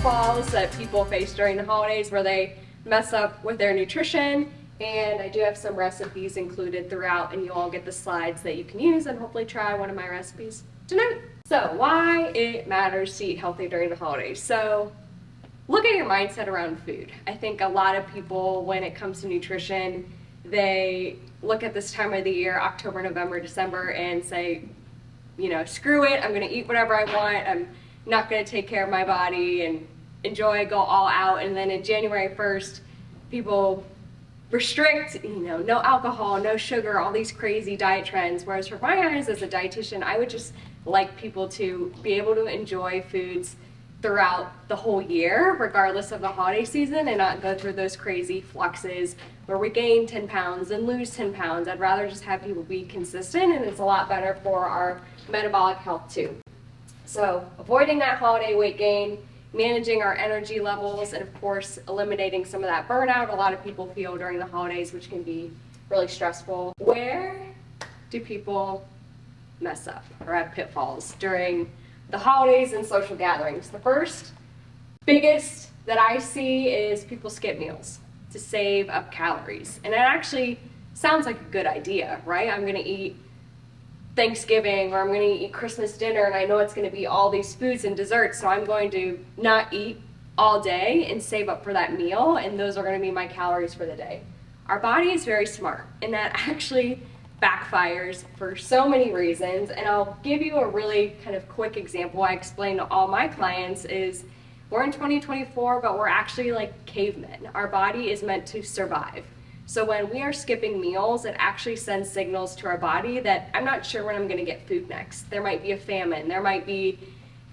pitfalls that people face during the holidays where they mess up with their nutrition. And I do have some recipes included throughout, and you all get the slides that you can use and hopefully try one of my recipes tonight. So why it matters to eat healthy during the holidays. So look at your mindset around food. I think a lot of people, when it comes to nutrition, they look at this time of the year, October, November, December, and say, you know, screw it, I'm gonna eat whatever I want, I'm not gonna take care of my body and enjoy, go all out. And then in January 1st, people restrict, you know, no alcohol, no sugar, all these crazy diet trends. Whereas for my eyes as a dietitian, I would just like people to be able to enjoy foods throughout the whole year, regardless of the holiday season, and not go through those crazy fluxes where we gain 10 pounds and lose 10 pounds. I'd rather just have people be consistent, and it's a lot better for our metabolic health too. So avoiding that holiday weight gain, managing our energy levels, and of course eliminating some of that burnout a lot of people feel during the holidays, which can be really stressful. Where do people mess up or have pitfalls during the holidays and social gatherings? The first biggest that I see is people skip meals to save up calories. And it actually sounds like a good idea, right? I'm gonna eat Thanksgiving or I'm going to eat Christmas dinner and I know it's going to be all these foods and desserts, so I'm going to not eat all day and save up for that meal, and those are going to be my calories for the day. Our body is very smart, and that actually backfires for so many reasons. And I'll give you a really kind of quick example I explain to all my clients is we're in 2024, but we're actually like cavemen. Our body is meant to survive. So when we are skipping meals, it actually sends signals to our body that I'm not sure when I'm going to get food next. There might be a famine, there might be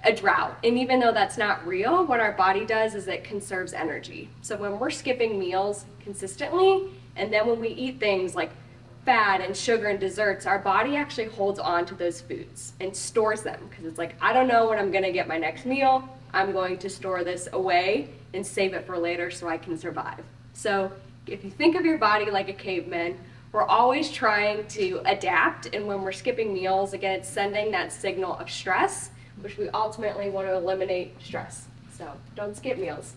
a drought. And even though that's not real, what our body does is it conserves energy. So when we're skipping meals consistently, and then when we eat things like fat and sugar and desserts, our body actually holds on to those foods and stores them because it's like, I don't know when I'm going to get my next meal. I'm going to store this away and save it for later so I can survive. So if you think of your body like a caveman, we're always trying to adapt, and when we're skipping meals, again, it's sending that signal of stress, which we ultimately want to eliminate stress. So don't skip meals.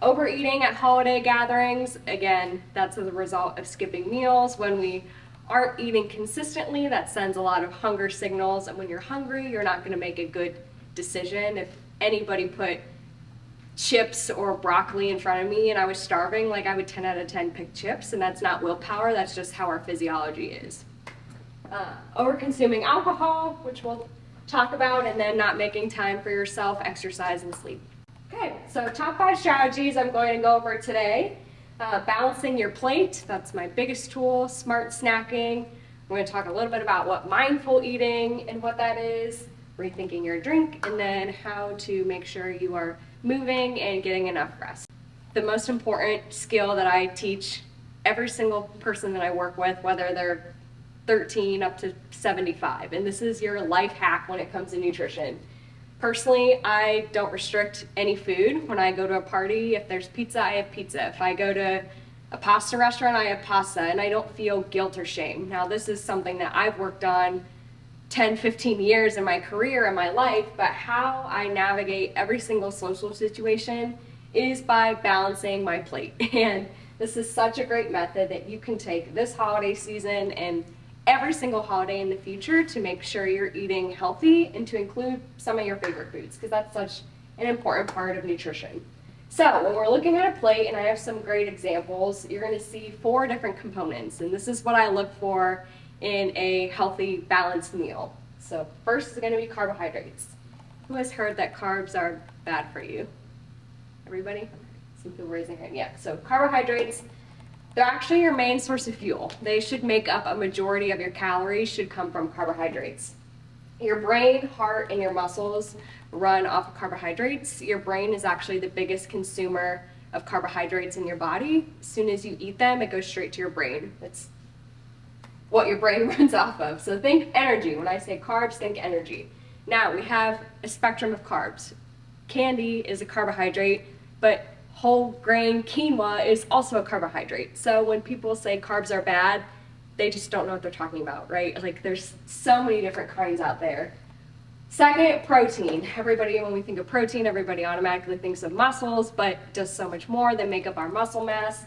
Overeating at holiday gatherings, again, that's as a result of skipping meals. When we aren't eating consistently, that sends a lot of hunger signals, and when you're hungry, you're not going to make a good decision. If anybody put chips or broccoli in front of me and I was starving, like I would 10 out of 10 pick chips, and that's not willpower, that's just how our physiology is. Over consuming alcohol, which we'll talk about, and then not making time for yourself, exercise, and sleep. Okay, so top 5 strategies I'm going to go over today. Balancing your plate, that's my biggest tool. Smart snacking, we're going to talk a little bit about what mindful eating and what that is, rethinking your drink, and then how to make sure you are moving and getting enough rest. The most important skill that I teach every single person that I work with, whether they're 13 up to 75, and this is your life hack when it comes to nutrition. Personally, I don't restrict any food. When I go to a party, if there's pizza, I have pizza. If I go to a pasta restaurant, I have pasta, and I don't feel guilt or shame. Now, this is something that I've worked on 10, 15 years in my career and my life, but how I navigate every single social situation is by balancing my plate. And this is such a great method that you can take this holiday season and every single holiday in the future to make sure you're eating healthy and to include some of your favorite foods, because that's such an important part of nutrition. So when we're looking at a plate, and I have some great examples, you're going to see 4 different components, and this is what I look for in a healthy, balanced meal. So first is going to be carbohydrates. Who has heard that carbs are bad for you? Everybody? Some people raising their hand. Yeah, so carbohydrates, they're actually your main source of fuel. They should make up a majority of your calories should come from carbohydrates. Your brain, heart, and your muscles run off of carbohydrates. Your brain is actually the biggest consumer of carbohydrates in your body. As soon as you eat them, it goes straight to your brain. It's what your brain runs off of. So think energy. When I say carbs, think energy. Now we have a spectrum of carbs. Candy is a carbohydrate, but whole grain quinoa is also a carbohydrate. So when people say carbs are bad, they just don't know what they're talking about, right? Like there's so many different kinds out there. Second, protein. Everybody, when we think of protein, everybody automatically thinks of muscles, but it does so much more. They make up our muscle mass.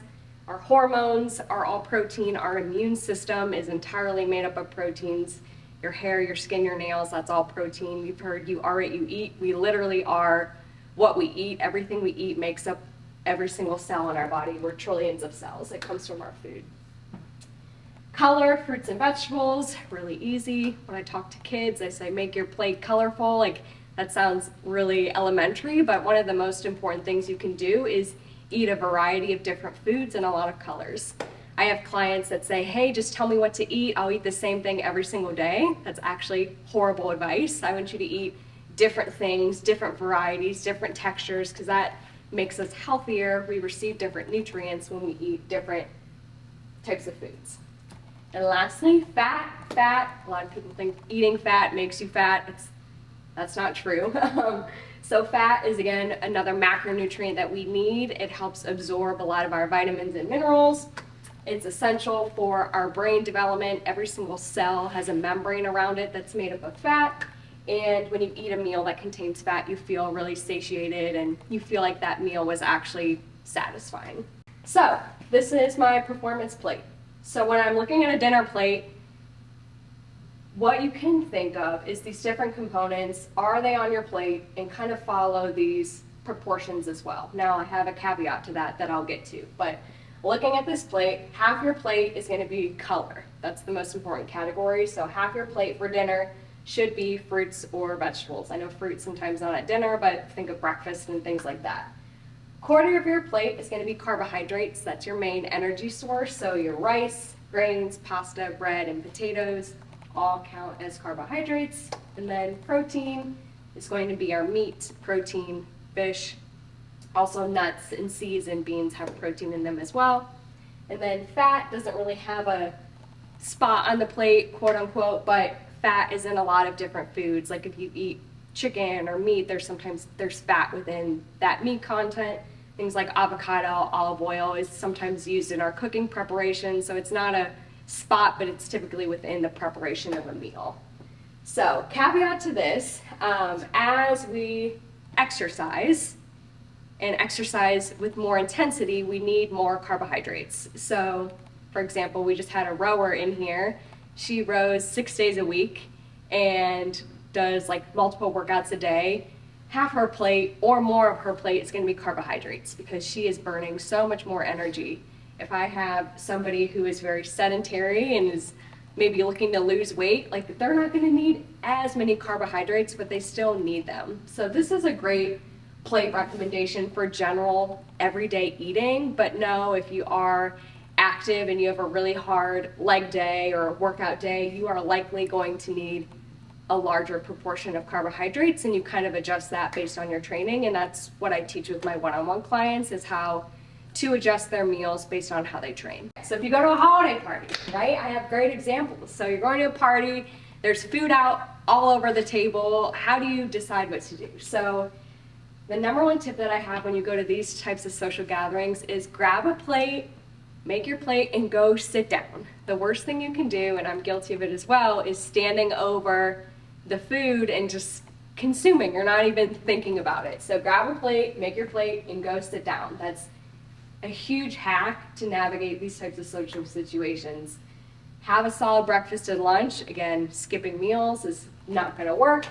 Our hormones are all protein. Our immune system is entirely made up of proteins. Your hair, your skin, your nails, that's all protein. You've heard you are what you eat. We literally are what we eat. Everything we eat makes up every single cell in our body. We're trillions of cells. It comes from our food. Color, fruits and vegetables, really easy. When I talk to kids, I say make your plate colorful. Like, that sounds really elementary, but one of the most important things you can do is eat a variety of different foods in a lot of colors. I have clients that say, hey, just tell me what to eat. I'll eat the same thing every single day. That's actually horrible advice. I want you to eat different things, different varieties, different textures, because that makes us healthier. We receive different nutrients when we eat different types of foods. And lastly, fat. A lot of people think eating fat makes you fat. That's not true. So fat is, again, another macronutrient that we need. It helps absorb a lot of our vitamins and minerals. It's essential for our brain development. Every single cell has a membrane around it that's made up of fat. And when you eat a meal that contains fat, you feel really satiated and you feel like that meal was actually satisfying. So this is my performance plate. So when I'm looking at a dinner plate, what you can think of is these different components. Are they on your plate? And kind of follow these proportions as well. Now I have a caveat to that I'll get to, but looking at this plate, half your plate is going to be color. That's the most important category. So half your plate for dinner should be fruits or vegetables. I know fruit sometimes not at dinner, but think of breakfast and things like that. Quarter of your plate is going to be carbohydrates. That's your main energy source. So your rice, grains, pasta, bread, and potatoes all count as carbohydrates. And then protein is going to be our meat, protein, fish. Also nuts and seeds and beans have protein in them as well. And then fat doesn't really have a spot on the plate, quote unquote, but fat is in a lot of different foods. Like if you eat chicken or meat, there's fat within that meat content. Things like avocado, olive oil is sometimes used in our cooking preparation, so it's not a spot, but it's typically within the preparation of a meal. So caveat to this, as we exercise, and exercise with more intensity, we need more carbohydrates. So, for example, we just had a rower in here. She rows 6 days a week and does like multiple workouts a day. Half her plate or more of her plate is going to be carbohydrates because she is burning so much more energy. If I have somebody who is very sedentary and is maybe looking to lose weight, like they're not going to need as many carbohydrates, but they still need them. So this is a great plate recommendation for general everyday eating, but no, if you are active and you have a really hard leg day or workout day, you are likely going to need a larger proportion of carbohydrates, and you kind of adjust that based on your training. And that's what I teach with my one-on-one clients, is how to adjust their meals based on how they train. So if you go to a holiday party, right, I have great examples. So you're going to a party, there's food out all over the table. How do you decide what to do? So the number one tip that I have when you go to these types of social gatherings is grab a plate, make your plate, and go sit down. The worst thing you can do, and I'm guilty of it as well, is standing over the food and just consuming. You're not even thinking about it. So grab a plate, make your plate, and go sit down. That's a huge hack to navigate these types of social situations. Have a solid breakfast and lunch. Again, skipping meals is not going to work.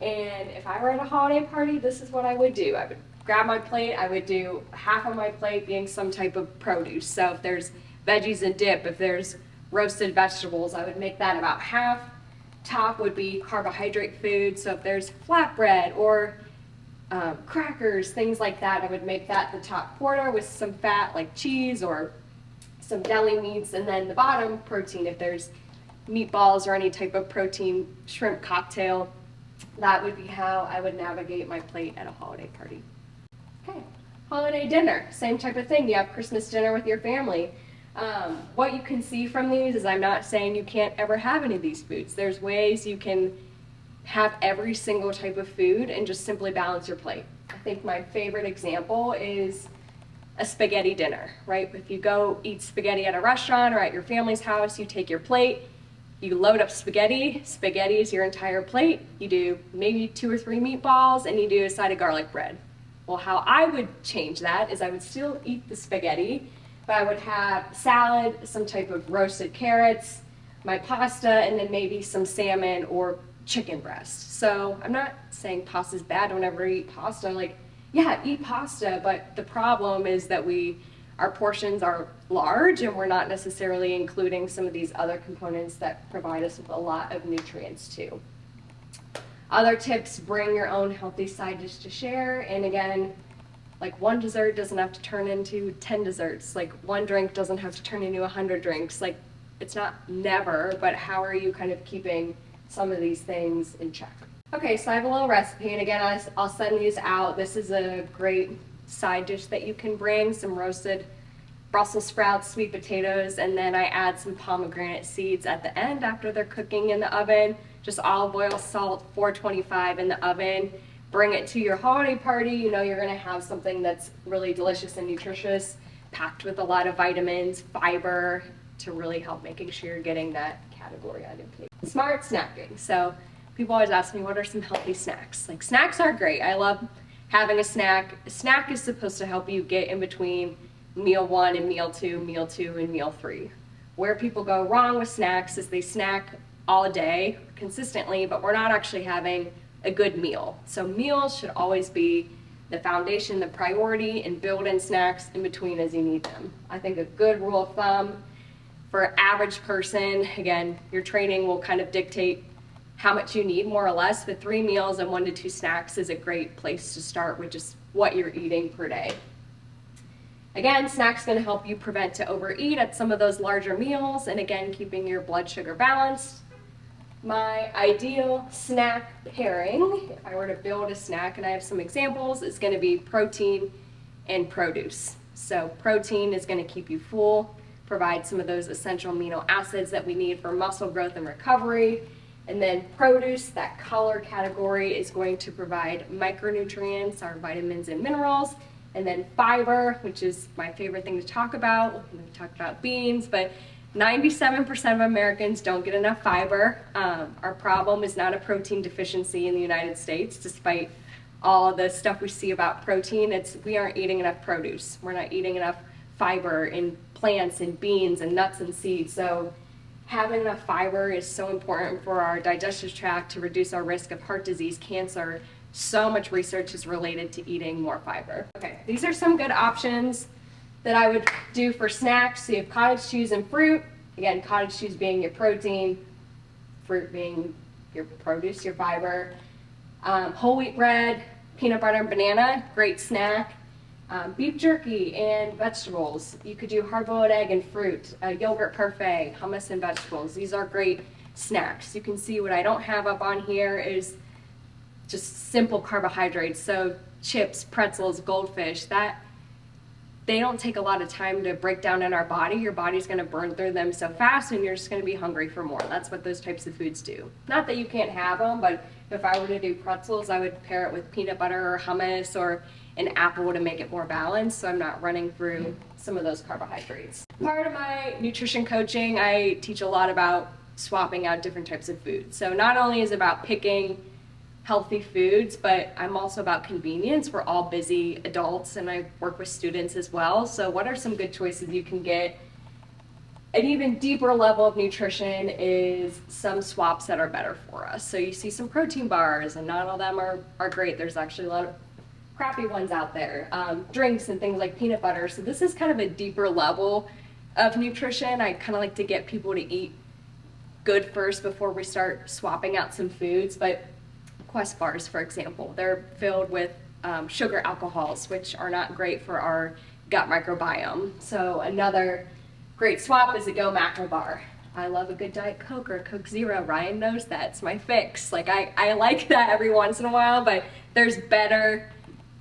And if I were at a holiday party, this is what I would do. I would grab my plate. I would do half of my plate being some type of produce. So if there's veggies and dip, if there's roasted vegetables, I would make that about half. Top would be carbohydrate food. So if there's flatbread or crackers, things like that, I would make that the top quarter with some fat like cheese or some deli meats, and then the bottom protein. If there's meatballs or any type of protein, shrimp cocktail, that would be how I would navigate my plate at a holiday party. Okay, holiday dinner, same type of thing. You have Christmas dinner with your family. What you can see from these is I'm not saying you can't ever have any of these foods. There's ways you can have every single type of food and just simply balance your plate. I think my favorite example is a spaghetti dinner, right? If you go eat spaghetti at a restaurant or at your family's house, you take your plate, you load up spaghetti. Spaghetti is your entire plate. You do maybe 2 or 3 meatballs, and you do a side of garlic bread. Well, how I would change that is I would still eat the spaghetti, but I would have salad, some type of roasted carrots, my pasta, and then maybe some salmon or chicken breast. So I'm not saying pasta's bad. Don't ever eat pasta. Like, yeah, eat pasta, but the problem is that our portions are large and we're not necessarily including some of these other components that provide us with a lot of nutrients too. Other tips, bring your own healthy side dish to share. And again, like, one dessert doesn't have to turn into 10 desserts. Like, one drink doesn't have to turn into 100 drinks. Like, it's not never, but how are you kind of keeping some of these things in check? Okay, so I have a little recipe, and again, I'll send these out. This is a great side dish that you can bring, some roasted Brussels sprouts, sweet potatoes, and then I add some pomegranate seeds at the end after they're cooking in the oven. Just olive oil, salt, 425 in the oven. Bring it to your holiday party. You know you're gonna have something that's really delicious and nutritious, packed with a lot of vitamins, fiber, to really help making sure you're getting that category on your plate. Smart snacking. So people always ask me, what are some healthy snacks? Like, snacks are great. I love having a snack. A snack is supposed to help you get in between meal 1 and meal 2 and meal 3. Where people go wrong with snacks is they snack all day consistently, but we're not actually having a good meal. So meals should always be the foundation, the priority, and build in snacks in between as you need them. I think a good rule of thumb for an average person, again, your training will kind of dictate how much you need more or less, but 3 meals and 1 to 2 snacks is a great place to start with just what you're eating per day. Again, snacks going to help you prevent to overeat at some of those larger meals, and again, keeping your blood sugar balanced. My ideal snack pairing, if I were to build a snack, and I have some examples, is going to be protein and produce. So protein is going to keep you full, provide some of those essential amino acids that we need for muscle growth and recovery. And then produce, that color category, is going to provide micronutrients, our vitamins and minerals. And then fiber, which is my favorite thing to talk about. We talked about beans, but 97% of Americans don't get enough fiber. Our problem is not a protein deficiency in the United States, despite all the stuff we see about protein. We aren't eating enough produce. We're not eating enough fiber in plants and beans and nuts and seeds. So having enough fiber is so important for our digestive tract to reduce our risk of heart disease, cancer. So much research is related to eating more fiber. Okay, these are some good options that I would do for snacks. So you have cottage cheese and fruit. Again, cottage cheese being your protein, fruit being your produce, your fiber. Whole wheat bread, peanut butter and banana, great snack. Beef jerky and vegetables. You could do hard-boiled egg and fruit, yogurt parfait, hummus and vegetables. These are great snacks. You can see what I don't have up on here is just simple carbohydrates. So chips, pretzels, goldfish, they don't take a lot of time to break down in our body. Your body's going to burn through them so fast and you're just going to be hungry for more. That's what those types of foods do. Not that you can't have them, but if I were to do pretzels, I would pair it with peanut butter or hummus or an apple to make it more balanced, so I'm not running through some of those carbohydrates. Part of my nutrition coaching, I teach a lot about swapping out different types of foods. So not only is it about picking healthy foods, but I'm also about convenience. We're all busy adults and I work with students as well. So what are some good choices you can get? An even deeper level of nutrition is some swaps that are better for us. So you see some protein bars, and not all of them are great. There's actually a lot of crappy ones out there. Drinks and things like peanut butter. So this is kind of a deeper level of nutrition. I kind of like to get people to eat good first before we start swapping out some foods. But Quest bars, for example, they're filled with sugar alcohols, which are not great for our gut microbiome. So another great swap is a Go Macro bar. I love a good Diet Coke or Coke Zero. Ryan knows that. It's my fix. Like I like that every once in a while, but there's better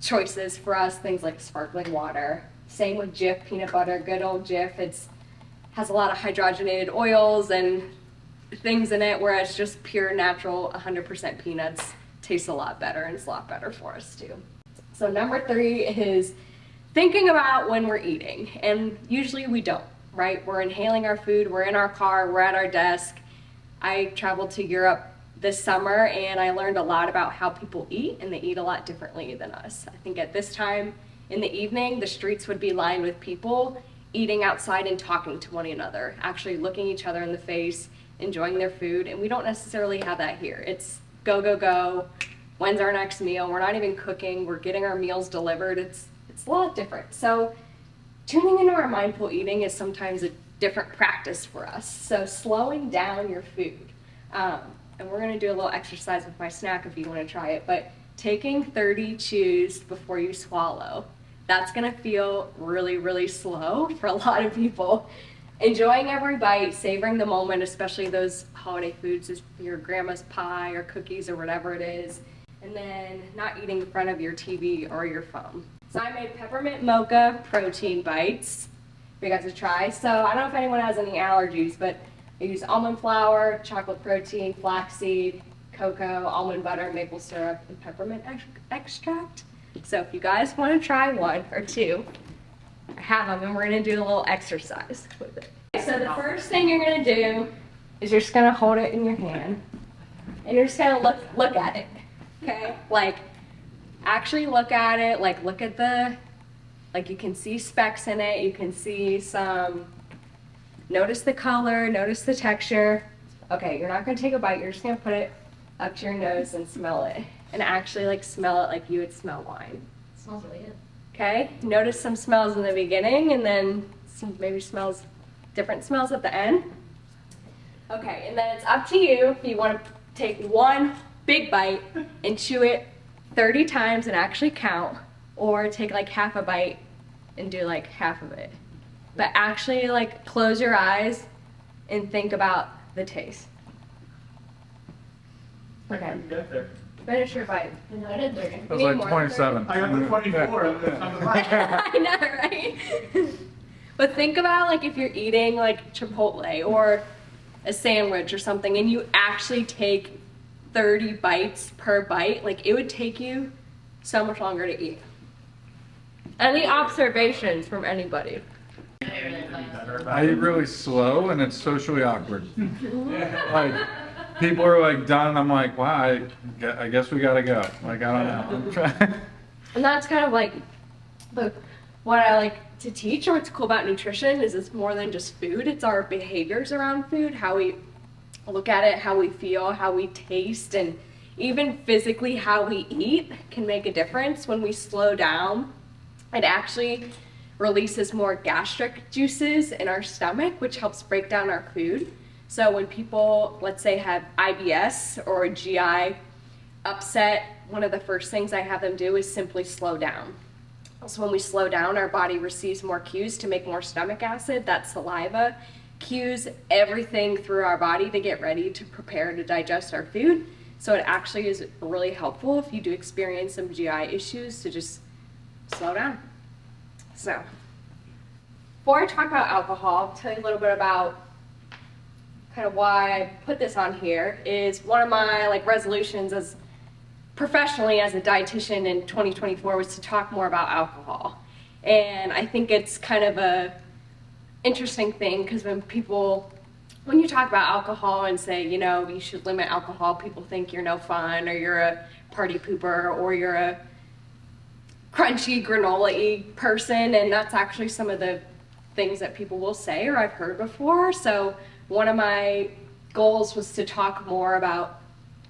choices for us, things like sparkling water. Same with Jif peanut butter, good old Jif. Has a lot of hydrogenated oils and things in it, whereas just pure natural 100% peanuts tastes a lot better, and it's a lot better for us too. So number 3 is thinking about when we're eating, and usually we don't, right? We're inhaling our food, we're in our car, we're at our desk. I traveled to Europe this summer and I learned a lot about how people eat, and they eat a lot differently than us. I think at this time in the evening, the streets would be lined with people eating outside and talking to one another, actually looking each other in the face, enjoying their food, and we don't necessarily have that here. It's go, go, go. When's our next meal? We're not even cooking. We're getting our meals delivered. It's a lot different. So tuning into our mindful eating is sometimes a different practice for us. So slowing down your food. And we're going to do a little exercise with my snack if you want to try it, but taking 30 chews before you swallow. That's going to feel really, really slow for a lot of people. Enjoying every bite, savoring the moment, especially those holiday foods, your grandma's pie or cookies or whatever it is, and then not eating in front of your TV or your phone. So I made peppermint mocha protein bites for you guys to try. So I don't know if anyone has any allergies, but I use almond flour, chocolate protein, flaxseed, cocoa, almond butter, maple syrup, and peppermint extract. So if you guys want to try one or two, I have them, and we're going to do a little exercise with it. So the first thing you're going to do is you're just going to hold it in your hand, and you're just going to look at it, okay? Like, actually look at it, like look at the, like you can see specks in it, you can see some, notice the color, notice the texture. Okay, you're not going to take a bite, you're just going to put it up to your nose and smell it. And actually like smell it like you would smell wine. It smells really good. Okay, notice some smells in the beginning and then some maybe smells, different smells at the end. Okay, and then it's up to you if you want to take one big bite and chew it 30 times and actually count, or take like half a bite and do like half of it. But actually like close your eyes and think about the taste. Okay. Finish your bite. I did 30. It was like 27. I got the 24. I know, right? But think about like if you're eating like Chipotle or a sandwich or something and you actually take 30 bites per bite, like it would take you so much longer to eat. Any observations from anybody? I eat really slow and it's socially awkward. Like, people are like done and I'm like, wow, I guess we gotta go. Like, I don't know. And that's kind of like what I like to teach, or what's cool about nutrition is it's more than just food. It's our behaviors around food, how we look at it, how we feel, how we taste, and even physically how we eat can make a difference. When we slow down, it actually releases more gastric juices in our stomach, which helps break down our food. So when people, let's say, have IBS or GI upset, one of the first things I have them do is simply slow down. So when we slow down, our body receives more cues to make more stomach acid. That saliva cues everything through our body to get ready to prepare to digest our food. So it actually is really helpful if you do experience some GI issues to just slow down. So before I talk about alcohol, I'll tell you a little bit about kind of why I put this on here. Is one of my like resolutions as professionally as a dietitian in 2024 was to talk more about alcohol. And I think it's kind of a interesting thing because when you talk about alcohol and say, you know, you should limit alcohol, people think you're no fun or you're a party pooper or you're a crunchy granola-y person, and that's actually some of the things that people will say or I've heard before. So one of my goals was to talk more about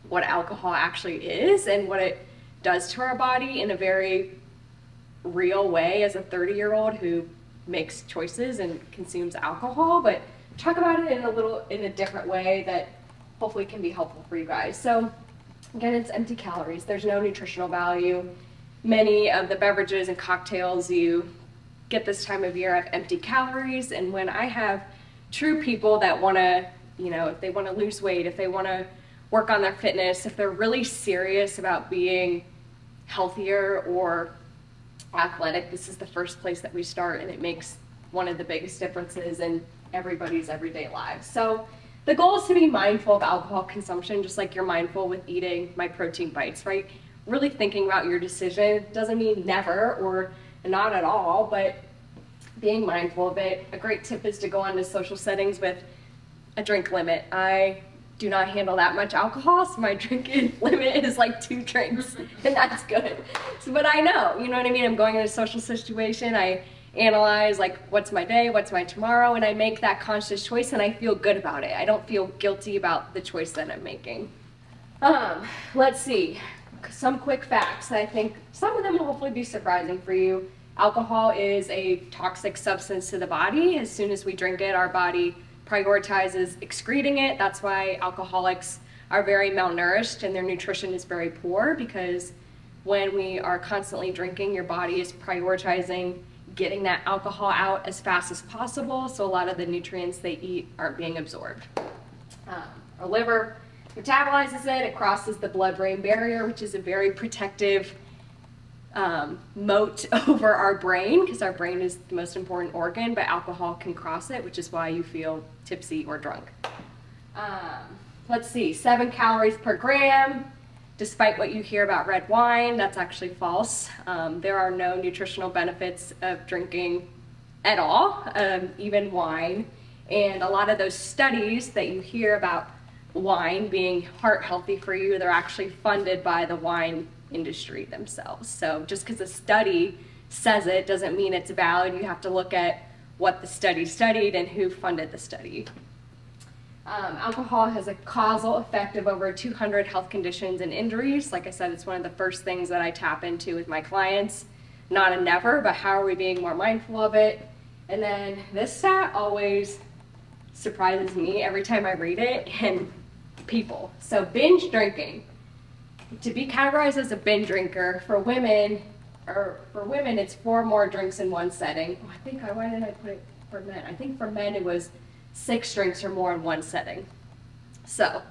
what alcohol actually is and what it does to our body in a very real way as a 30-year-old who makes choices and consumes alcohol, but talk about it in a different way that hopefully can be helpful for you guys. So again, it's empty calories. There's no nutritional value. Many of the beverages and cocktails you get this time of year have empty calories, and when I have true people that want to, you know, if they want to lose weight, if they want to work on their fitness, if they're really serious about being healthier or athletic, this is the first place that we start, and it makes one of the biggest differences in everybody's everyday lives. So the goal is to be mindful of alcohol consumption, just like you're mindful with eating my protein bites, right? Really thinking about your decision. Doesn't mean never or not at all, but being mindful of it. A great tip is to go into social settings with a drink limit. I do not handle that much alcohol, so my drinking limit is like 2 drinks, and that's good. So, but I know, you know what I mean? I'm going in a social situation, I analyze like what's my day, what's my tomorrow, and I make that conscious choice and I feel good about it. I don't feel guilty about the choice that I'm making. Let's see, some quick facts. I think some of them will hopefully be surprising for you. Alcohol is a toxic substance to the body. As soon as we drink it, our body prioritizes excreting it. That's why alcoholics are very malnourished and their nutrition is very poor, because when we are constantly drinking, your body is prioritizing getting that alcohol out as fast as possible, so a lot of the nutrients they eat aren't being absorbed. Our liver metabolizes it, it crosses the blood-brain barrier, which is a very protective moat over our brain, because our brain is the most important organ, but alcohol can cross it, which is why you feel tipsy or drunk. Let's see, 7 calories per gram. Despite what you hear about red wine, that's actually false. There are no nutritional benefits of drinking at all, even wine. And a lot of those studies that you hear about wine being heart healthy for you, they're actually funded by the wine industry themselves. So just because a study says it doesn't mean it's valid. You have to look at what the study studied and who funded the study. Alcohol has a causal effect of over 200 health conditions and injuries. Like I said, it's one of the first things that I tap into with my clients. Not a never, but how are we being more mindful of it? And then this stat always surprises me every time I read it, and people. So binge drinking. To be categorized as a binge drinker for women, it's 4 more drinks in one setting. Oh, why didn't I put it for men? I think for men it was 6 drinks or more in one setting. So,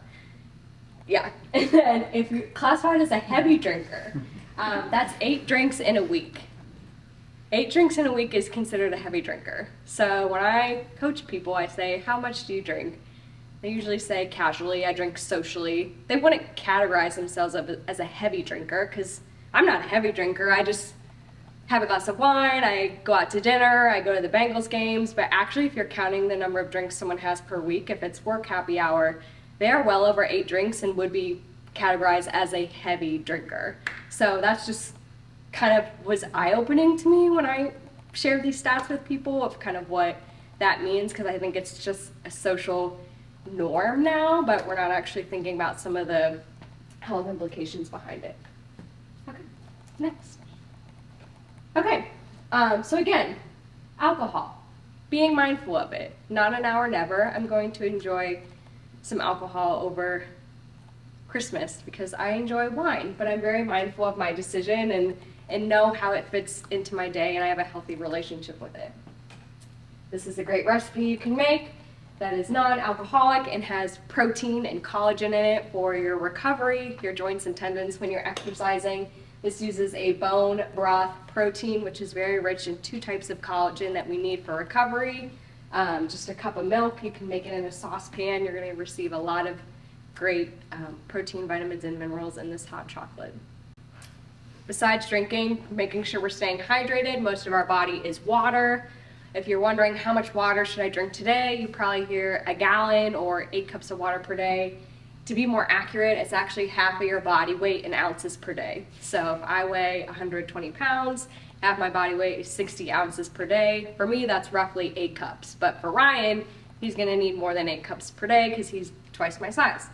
yeah. And then if you're classified as a heavy drinker, that's 8 drinks in a week. 8 drinks in a week is considered a heavy drinker. So when I coach people, I say, how much do you drink? They usually say casually, I drink socially. They wouldn't categorize themselves as a heavy drinker, because I'm not a heavy drinker. I just have a glass of wine, I go out to dinner, I go to the Bengals games, but actually if you're counting the number of drinks someone has per week, if it's work happy hour, they are well over 8 drinks and would be categorized as a heavy drinker. So that's just kind of was eye-opening to me when I shared these stats with people of kind of what that means, because I think it's just a social norm now, but we're not actually thinking about some of the health implications behind it. Okay, next. Okay, so again, alcohol, being mindful of it, not an hour never. I'm going to enjoy some alcohol over Christmas because I enjoy wine, but I'm very mindful of my decision and know how it fits into my day, and I have a healthy relationship with it. This is a great recipe you can make that is non-alcoholic and has protein and collagen in it for your recovery, your joints and tendons when you're exercising. This uses a bone broth protein, which is very rich in 2 types of collagen that we need for recovery. Just a cup of milk, you can make it in a saucepan. You're going to receive a lot of great protein, vitamins, and minerals in this hot chocolate. Besides drinking, making sure we're staying hydrated, most of our body is water. If you're wondering how much water should I drink today, you probably hear a gallon or 8 cups of water per day. To be more accurate, it's actually half of your body weight in ounces per day. So if I weigh 120 pounds, half my body weight is 60 ounces per day. For me, that's roughly 8 cups. But for Ryan, he's gonna need more than 8 cups per day because he's twice my size.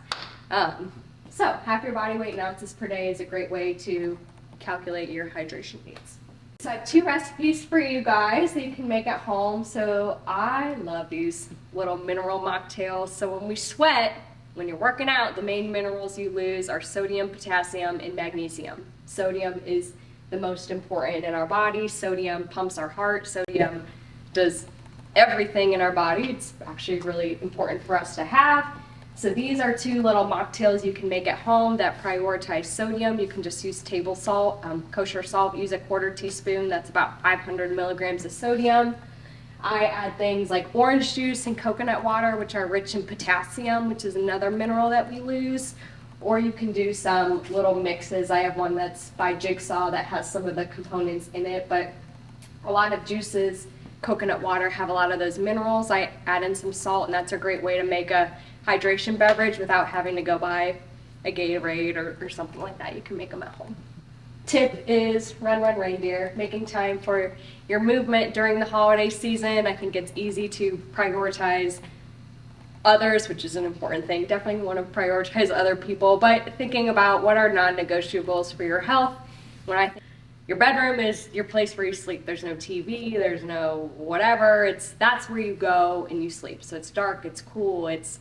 So half your body weight in ounces per day is a great way to calculate your hydration needs. So I have 2 recipes for you guys that you can make at home. So I love these little mineral mocktails. So when we sweat, when you're working out, the main minerals you lose are sodium, potassium, and magnesium. Sodium is the most important in our body. Sodium pumps our heart. Sodium does everything in our body. It's actually really important for us to have. So these are 2 little mocktails you can make at home that prioritize sodium. You can just use table salt, kosher salt. Use a 1/4 teaspoon. That's about 500 milligrams of sodium. I add things like orange juice and coconut water, which are rich in potassium, which is another mineral that we lose. Or you can do some little mixes. I have one that's by Jigsaw that has some of the components in it, but a lot of juices, coconut water, have a lot of those minerals. I add in some salt, and that's a great way to make a hydration beverage without having to go buy a Gatorade or something like that. You can make them at home. Tip is run, run, reindeer. Making time for your movement during the holiday season. I think it's easy to prioritize others, which is an important thing. Definitely want to prioritize other people, but thinking about what are non-negotiables for your health. When I think your bedroom is your place where you sleep. There's no TV, there's no whatever. That's where you go and you sleep. So it's dark, it's cool, it's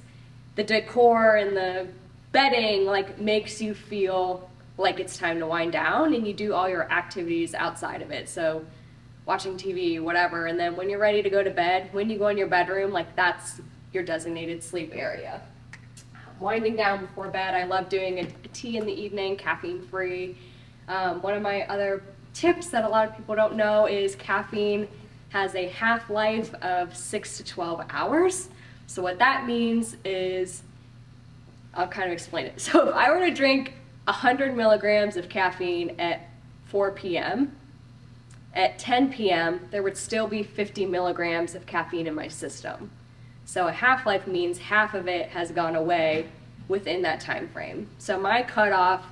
the decor and the bedding like makes you feel like it's time to wind down, and you do all your activities outside of it. So watching TV, whatever, and then when you're ready to go to bed, when you go in your bedroom, like that's your designated sleep area. Winding down before bed, I love doing a tea in the evening, caffeine free. One of my other tips that a lot of people don't know is caffeine has a half-life of 6 to 12 hours. So what that means is, I'll kind of explain it. So if I were to drink 100 milligrams of caffeine at 4 p.m., at 10 p.m., there would still be 50 milligrams of caffeine in my system. So a half-life means half of it has gone away within that time frame. So my cutoff,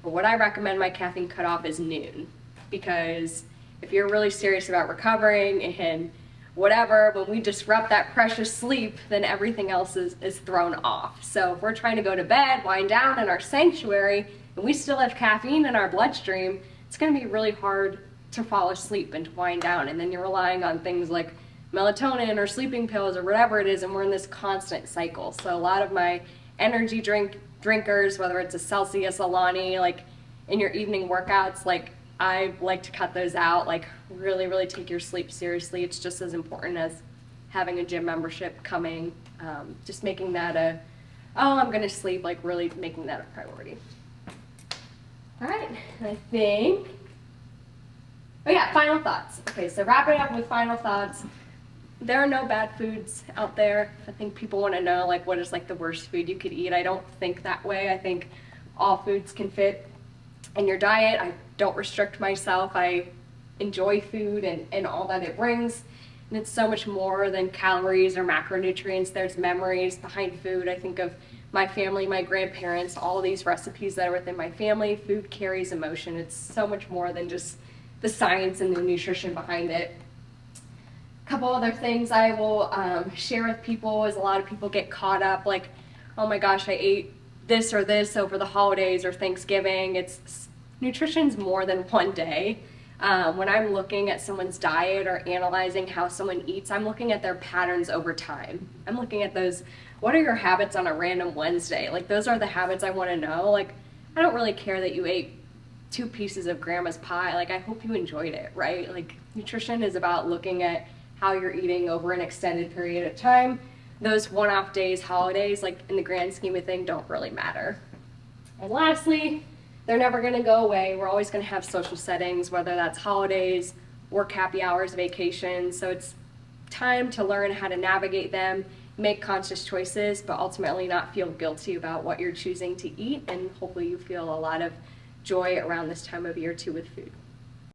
or what I recommend my caffeine cutoff, is noon. Because if you're really serious about recovering and whatever, when we disrupt that precious sleep, then everything else is thrown off. So if we're trying to go to bed, wind down in our sanctuary, and we still have caffeine in our bloodstream, it's going to be really hard to fall asleep and to wind down. And then you're relying on things like melatonin or sleeping pills or whatever it is, and we're in this constant cycle. So a lot of my energy drinkers, whether it's a Celsius, Alani, like in your evening workouts, like I like to cut those out. Like really, really take your sleep seriously. It's just as important as having a gym membership coming. Just making that I'm gonna sleep, like really making that a priority. All right, I think, oh yeah, final thoughts. Okay, so wrapping up with final thoughts. There are no bad foods out there. I think people want to know like what is like the worst food you could eat. I don't think that way. I think all foods can fit in your diet. I don't restrict myself. I enjoy food and all that it brings. And it's so much more than calories or macronutrients. There's memories behind food. I think of my family, my grandparents, all these recipes that are within my family. Food carries emotion. It's so much more than just the science and the nutrition behind it. A couple other things I will share with people is a lot of people get caught up like, oh my gosh, I ate this or this over the holidays or Thanksgiving. Nutrition's more than one day. When I'm looking at someone's diet or analyzing how someone eats, I'm looking at their patterns over time. I'm looking at those, what are your habits on a random Wednesday? Like those are the habits I want to know. Like I don't really care that you ate 2 pieces of grandma's pie. Like I hope you enjoyed it, right? Like nutrition is about looking at how you're eating over an extended period of time. Those one-off days, holidays, like in the grand scheme of things, don't really matter. And lastly, they're never going to go away. We're always going to have social settings, whether that's holidays, work happy hours, vacations. So it's time to learn how to navigate them, make conscious choices, but ultimately not feel guilty about what you're choosing to eat. And hopefully you feel a lot of joy around this time of year too with food.